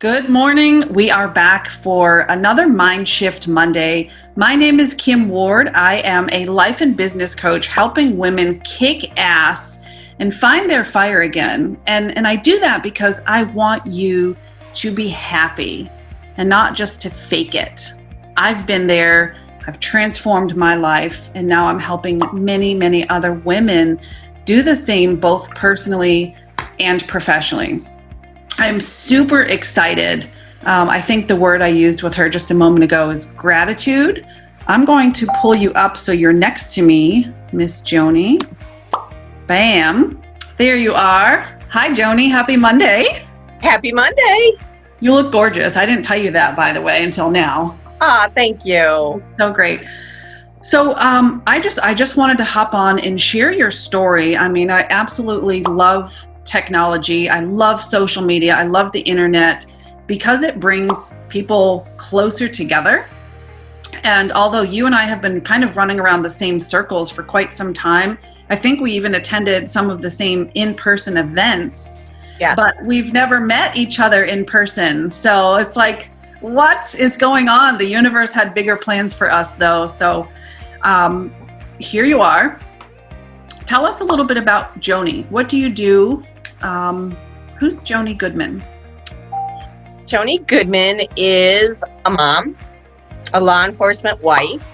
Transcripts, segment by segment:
Good morning. We are back for another Mind Shift Monday. My name is Kim Ward. I am a life and business coach helping women kick ass and find their fire again. And I do that because I want you to be happy and not just to fake it. I've been there. I've transformed my life, and now I'm helping many, many other women do the same, both personally and professionally. I'm super excited. I think the word I used with her just a moment ago is gratitude. I'm going to pull you up so you're next to me, Miss Joni. Bam. There you are. Hi, Joni. Happy Monday. Happy Monday. You look gorgeous. I didn't tell you that, by the way, until now. Thank you. So great. So I just wanted to hop on and share your story. I mean, I absolutely love technology. I love social media. I love the internet because it brings people closer together. And although you and I have been kind of running around the same circles for quite some time, I think we even attended some of the same in-person events, but we've never met each other in person. So it's like, what is going on? The universe had bigger plans for us though. So here you are. Tell us a little bit about Joni. What do you do? Who's Joni Goodmann? Joni Goodmann is a mom, a law enforcement wife,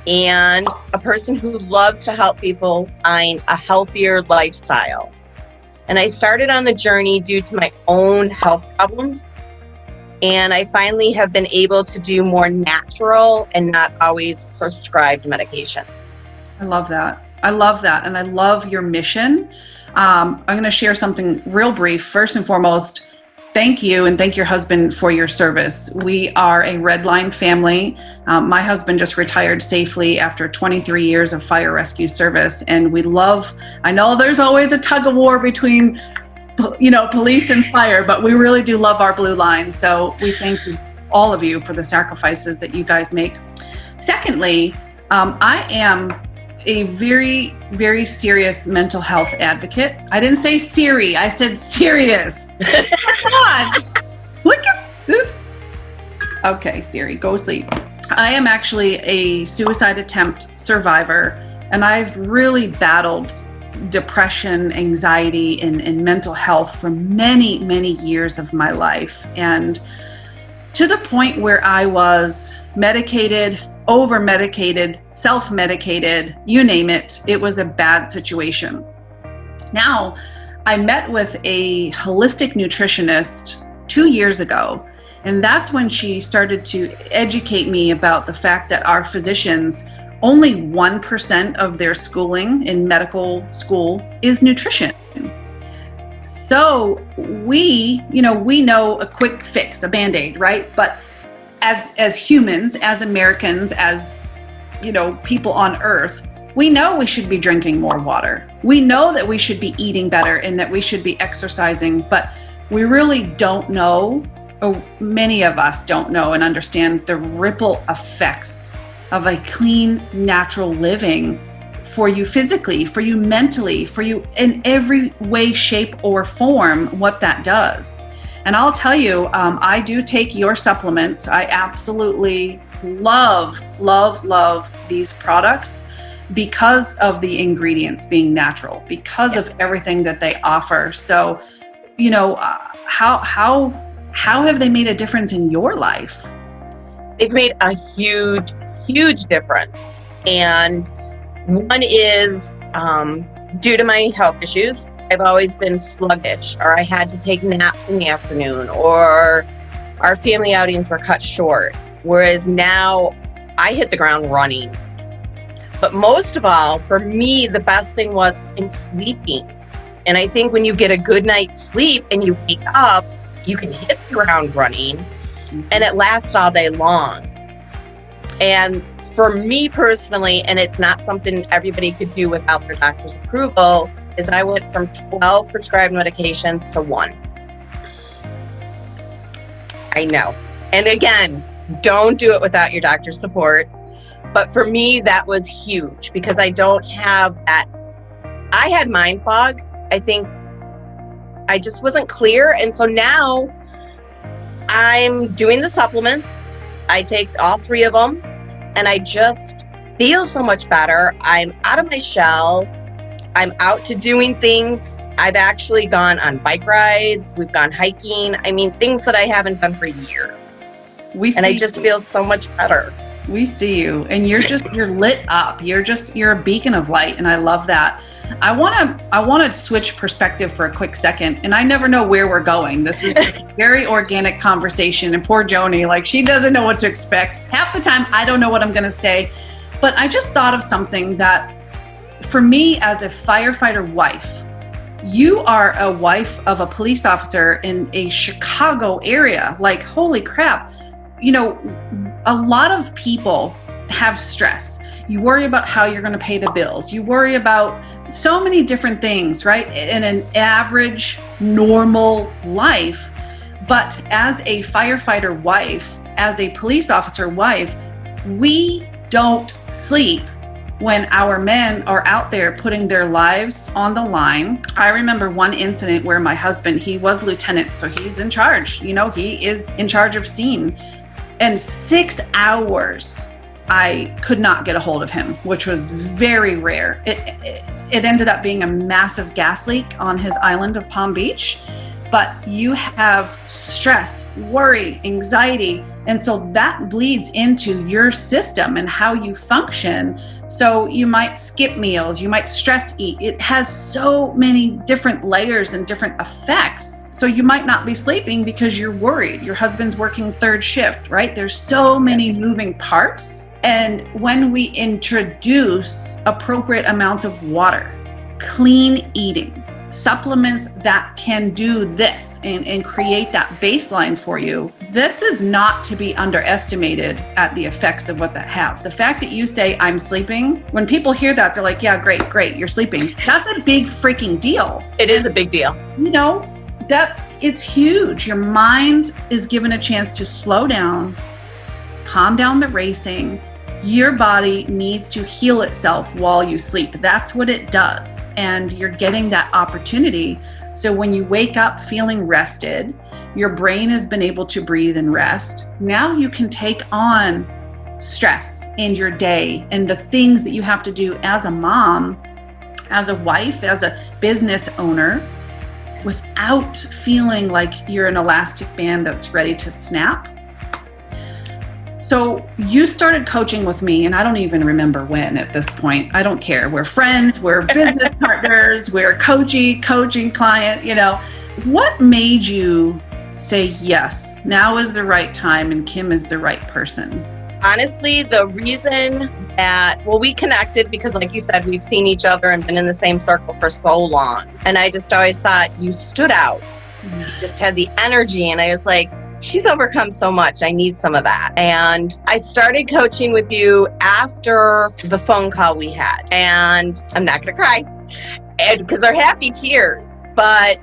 and a person who loves to help people find a healthier lifestyle. And I started on the journey due to my own health problems. And I finally have been able to do more natural and not always prescribed medications. I love that. I love that. And I love your mission. I'm going to share something real brief. First and foremost, thank you and thank your husband for your service. We are a red line family. My husband just retired safely after 23 years of fire rescue service. And we love, I know there's always a tug of war between police and fire, but we really do love our blue line. So we thank you, all of you, for the sacrifices that you guys make. Secondly, I am a very, very serious mental health advocate. I didn't say Siri, I said serious. Come on, look at this. Okay, Siri, go sleep. I am actually a suicide attempt survivor, and I've really battled depression, anxiety, and mental health for many, many years of my life. And to the point where I was medicated, over-medicated, self-medicated, you name it, it was a bad situation. Now, I met with a holistic nutritionist 2 years ago, and that's when she started to educate me about the fact that our physicians, only 1% of their schooling in medical school is nutrition. So we know a quick fix, a Band-Aid, right? But as humans, as Americans, as people on earth, we know we should be drinking more water. We know that we should be eating better and that we should be exercising, but we really don't know, or many of us don't know and understand the ripple effects of a clean, natural living for you physically, for you mentally, for you in every way, shape, or form, what that does. And I'll tell you, I do take your supplements. I absolutely love these products because of the ingredients being natural, because of everything that they offer. So, how have they made a difference in your life? They've made a huge difference. And one is due to my health issues. I've always been sluggish, or I had to take naps in the afternoon, or our family outings were cut short. Whereas now I hit the ground running. But most of all, for me, the best thing was in sleeping. And I think when you get a good night's sleep and you wake up, you can hit the ground running, and it lasts all day long. And for me personally, and it's not something everybody could do without their doctor's approval, is I went from 12 prescribed medications to 1. I know. And again, don't do it without your doctor's support. But for me, that was huge because I don't have that. I had mind fog. I think I just wasn't clear. And so now I'm doing the supplements. I take all 3 of them, and I just feel so much better. I'm out of my shell. I'm out to doing things. I've actually gone on bike rides. We've gone hiking. I mean, things that I haven't done for years. And I just feel so much better. We see you, and you're lit up. You're a beacon of light, and I love that. I want to switch perspective for a quick second, and I never know where we're going. This is a very organic conversation, and poor Joni, like, she doesn't know what to expect. Half the time, I don't know what I'm going to say, but I just thought of something that, for me as a firefighter wife, you are a wife of a police officer in a Chicago area. Like, holy crap. You know, a lot of people have stress. You worry about how you're going to pay the bills. You worry about so many different things, right? In an average, normal life. But as a firefighter wife, as a police officer wife, we don't sleep when our men are out there putting their lives on the line. I remember one incident where my husband, he was lieutenant, so he's in charge. You know, he is in charge of scene. And 6 hours, I could not get a hold of him, which was very rare. It ended up being a massive gas leak on his island of Palm Beach. But you have stress, worry, anxiety, and so that bleeds into your system and how you function. So you might skip meals, you might stress eat. It has so many different layers and different effects. So you might not be sleeping because you're worried. Your husband's working 3rd shift, right? There's so many moving parts. And when we introduce appropriate amounts of water, clean eating, supplements that can do this and create that baseline for you, this is not to be underestimated at the effects of what that have. The fact that you say, I'm sleeping, when people hear that, they're like, yeah, great, you're sleeping. That's a big freaking deal. It is a big deal. You know, that it's huge. Your mind is given a chance to slow down, calm down the racing. Your body needs to heal itself while you sleep. That's what it does. And you're getting that opportunity. So when you wake up feeling rested, your brain has been able to breathe and rest. Now you can take on stress in your day and the things that you have to do as a mom, as a wife, as a business owner, without feeling like you're an elastic band that's ready to snap. So you started coaching with me, and I don't even remember when at this point. I don't care. We're friends, we're business partners, we're coaching client, you know. What made you say, yes, now is the right time and Kim is the right person? Honestly, the reason that, we connected because, like you said, we've seen each other and been in the same circle for so long. And I just always thought you stood out. You just had the energy. And I was like, she's overcome so much. I need some of that. And I started coaching with you after the phone call we had. And I'm not going to cry because they're happy tears. But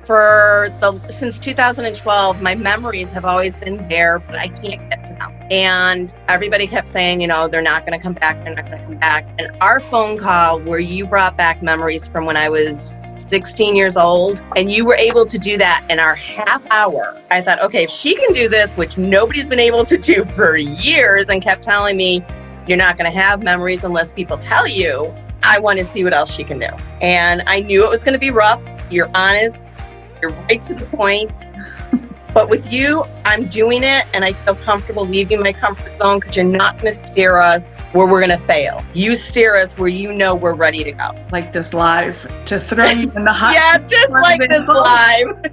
since 2012, my memories have always been there, but I can't get to them. And everybody kept saying, you know, they're not going to come back. They're not going to come back. And our phone call where you brought back memories from when I was 16 years old, and you were able to do that in our half hour. I thought, okay, if she can do this, which nobody's been able to do for years, and kept telling me, you're not going to have memories unless people tell you, I want to see what else she can do. And I knew it was going to be rough. You're honest. You're right to the point. But with you, I'm doing it, and I feel comfortable leaving my comfort zone because you're not going to steer us where we're going to fail. You steer us where you know we're ready to go. Like this live, to throw you in the hot. Yeah, just like this live.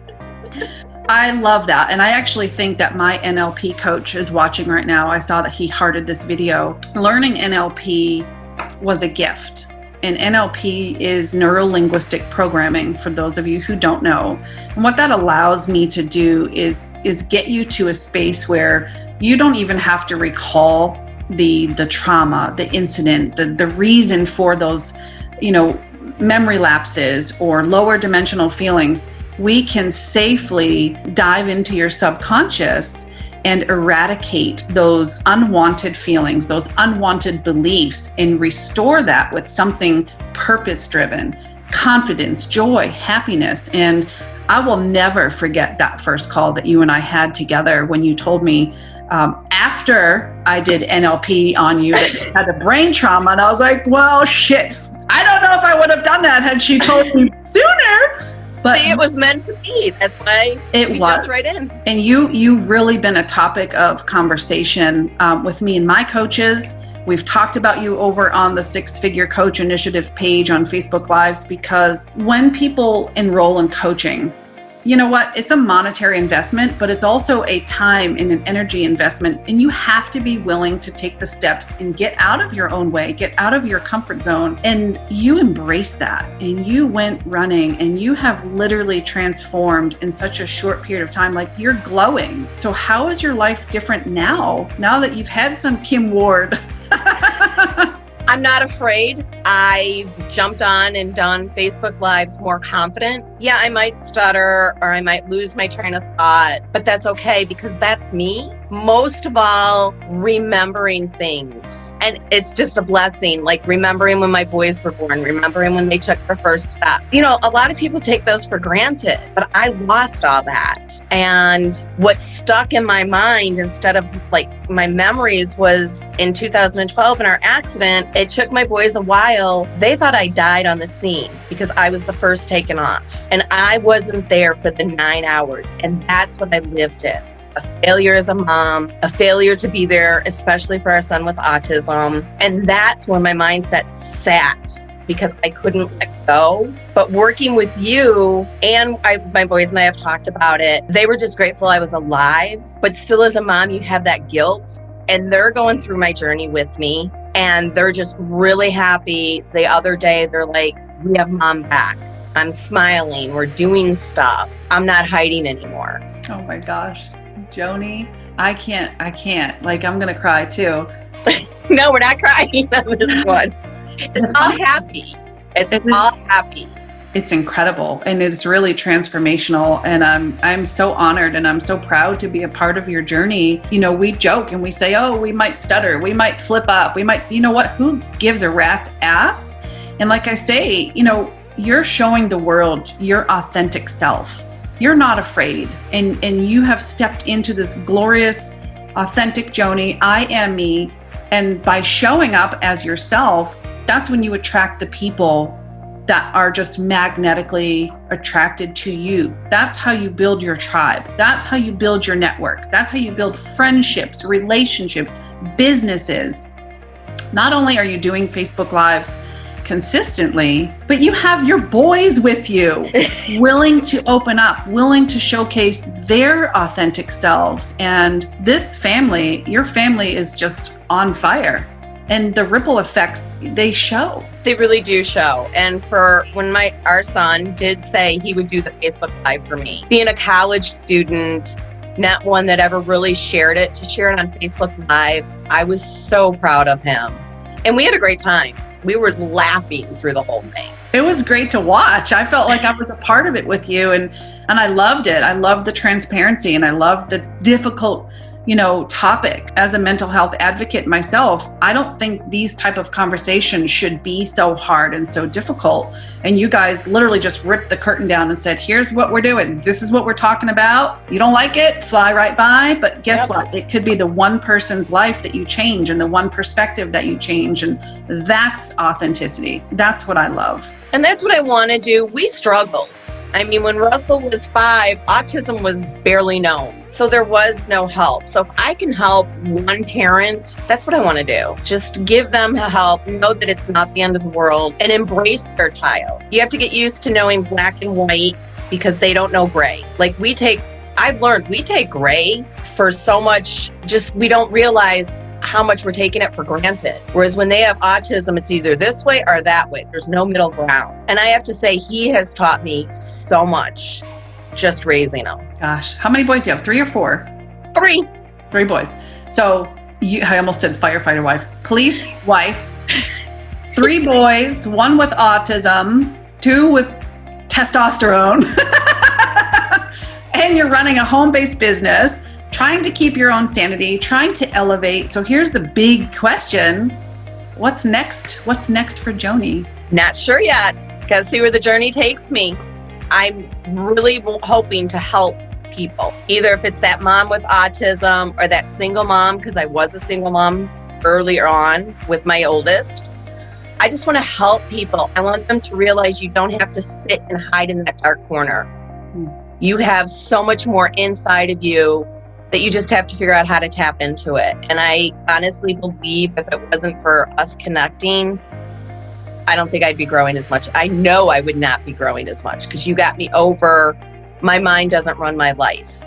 I love that. And I actually think that my NLP coach is watching right now. I saw that he hearted this video. Learning NLP was a gift. And NLP is neuro-linguistic programming, for those of you who don't know. And what that allows me to do is get you to a space where you don't even have to recall the trauma, the incident, the reason for those, you know, memory lapses or lower dimensional feelings. We can safely dive into your subconscious and eradicate those unwanted feelings, those unwanted beliefs, and restore that with something purpose-driven, confidence, joy, happiness. And I will never forget that first call that you and I had together when you told me after I did NLP on you that you had a brain trauma. And I was like, well, shit, I don't know if I would have done that had she told me sooner. But see, it was meant to be. That's why we jumped right in. And you've really been a topic of conversation with me and my coaches. We've talked about you over on the 6-Figure Coach Initiative page on Facebook Lives, because when people enroll in coaching, you know what? It's a monetary investment, but it's also a time and an energy investment. And you have to be willing to take the steps and get out of your own way, get out of your comfort zone. And you embraced that and you went running and you have literally transformed in such a short period of time. Like, you're glowing. So how is your life different now that you've had some Kim Ward? I'm not afraid. I jumped on and done Facebook Lives more confident. Yeah, I might stutter or I might lose my train of thought, but that's okay because that's me. Most of all, remembering things. And it's just a blessing, like remembering when my boys were born, remembering when they took their first steps. You know, a lot of people take those for granted, but I lost all that. And what stuck in my mind instead of like my memories was in 2012 in our accident, it took my boys a while. They thought I died on the scene because I was the first taken off. And I wasn't there for the 9 hours. And that's what I lived in. A failure as a mom, a failure to be there, especially for our son with autism. And that's where my mindset sat because I couldn't let go. But working with you and my boys and I have talked about it, they were just grateful I was alive. But still as a mom, you have that guilt. And they're going through my journey with me. And they're just really happy. The other day, they're like, we have mom back. I'm smiling. We're doing stuff. I'm not hiding anymore. Oh my gosh. Joni, I can't. Like, I'm going to cry too. No, we're not crying on this one. It's all happy. It's all happy. It's incredible. And it's really transformational. And I'm so honored and I'm so proud to be a part of your journey. You know, we joke and we say, oh, we might stutter. We might flip up. We might, you know what? Who gives a rat's ass? And like I say, you know, you're showing the world your authentic self. You're not afraid, and you have stepped into this glorious, authentic Joni, I am me. And by showing up as yourself, that's when you attract the people that are just magnetically attracted to you. That's how you build your tribe. That's how you build your network. That's how you build friendships, relationships, businesses. Not only are you doing Facebook Lives consistently, but you have your boys with you, willing to open up, willing to showcase their authentic selves. And this family, your family, is just on fire. And the ripple effects, they show. They really do show. And for when our son did say he would do the Facebook Live for me, being a college student, not one that ever really shared it, to share it on Facebook Live, I was so proud of him. And we had a great time. We were laughing through the whole thing. It was great to watch. I felt like I was a part of it with you, and I loved it. I loved the transparency, and I loved the difficult, topic. As a mental health advocate myself, I don't think these type of conversations should be so hard and so difficult. And you guys literally just ripped the curtain down and said, here's what we're doing. This is what we're talking about. You don't like it, fly right by. But guess what? It could be the one person's life that you change and the one perspective that you change. And that's authenticity. That's what I love. And that's what I want to do. We struggled. I mean, when Russell was 5, autism was barely known. So there was no help. So if I can help one parent, that's what I want to do. Just give them help, know that it's not the end of the world, and embrace their child. You have to get used to knowing black and white because they don't know gray. Like I've learned we take gray for so much, we don't realize how much we're taking it for granted. Whereas when they have autism, it's either this way or that way. There's no middle ground. And I have to say, he has taught me so much just raising them. Gosh, how many boys do you have? 3 or 4? 3. 3 boys. So I almost said firefighter wife, police wife, 3 boys, 1 with autism, 2 with testosterone, and you're running a home-based business, trying to keep your own sanity, trying to elevate. So here's the big question. What's next? What's next for Joni? Not sure yet. Gotta see where the journey takes me. I'm really hoping to help people, either if it's that mom with autism or that single mom, because I was a single mom earlier on with my oldest. I just want to help people. I want them to realize you don't have to sit and hide in that dark corner. You have so much more inside of you that you just have to figure out how to tap into it. And I honestly believe if it wasn't for us connecting, I don't think I'd be growing as much. I know I would not be growing as much because you got me over my mind doesn't run my life.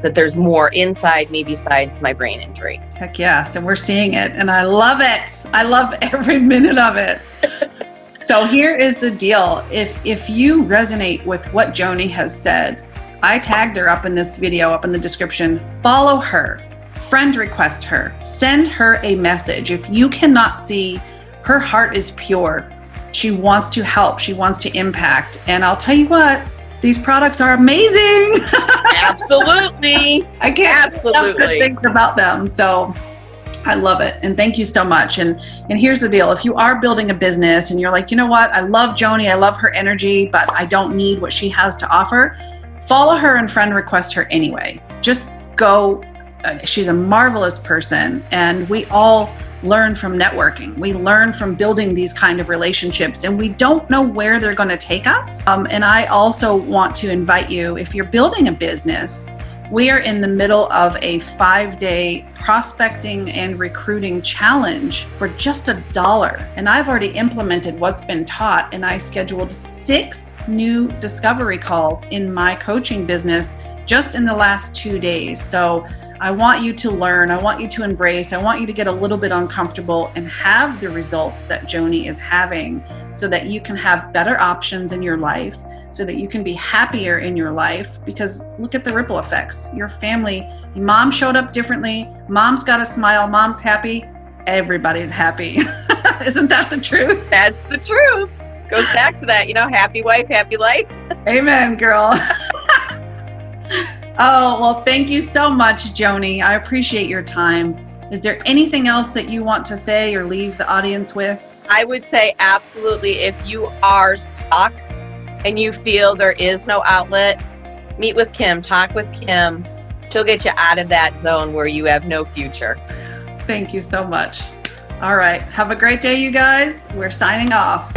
That there's more inside me besides my brain injury. Heck yes, and we're seeing it, and I love it. I love every minute of it. So here is the deal. If you resonate with what Joni has said, I tagged her up in this video, up in the description. Follow her, friend request her, send her a message. If you cannot see her heart is pure, she wants to help, she wants to impact. And I'll tell you what, these products are amazing. Absolutely. I can't Absolutely think about them. So I love it. And thank you so much. And here's the deal. If you are building a business and you're like, you know what, I love Joni, I love her energy, but I don't need what she has to offer, follow her and friend request her anyway. Just go. She's a marvelous person. And we all learn from networking. We learn from building these kind of relationships, and we don't know where they're going to take us. And I also want to invite you, if you're building a business, we are in the middle of a 5-day prospecting and recruiting challenge for just $1. And I've already implemented what's been taught, and I scheduled 6 new discovery calls in my coaching business just in the last 2 days. So I want you to learn, I want you to embrace, I want you to get a little bit uncomfortable and have the results that Joni is having so that you can have better options in your life, so that you can be happier in your life, because look at the ripple effects. Your family, mom showed up differently, mom's got a smile, mom's happy, everybody's happy. Isn't that the truth? That's the truth. Goes back to that, happy wife, happy life. Amen, girl. Oh, well, thank you so much, Joni. I appreciate your time. Is there anything else that you want to say or leave the audience with? I would say absolutely. If you are stuck and you feel there is no outlet, meet with Kim, talk with Kim. She'll get you out of that zone where you have no future. Thank you so much. All right. Have a great day, you guys. We're signing off.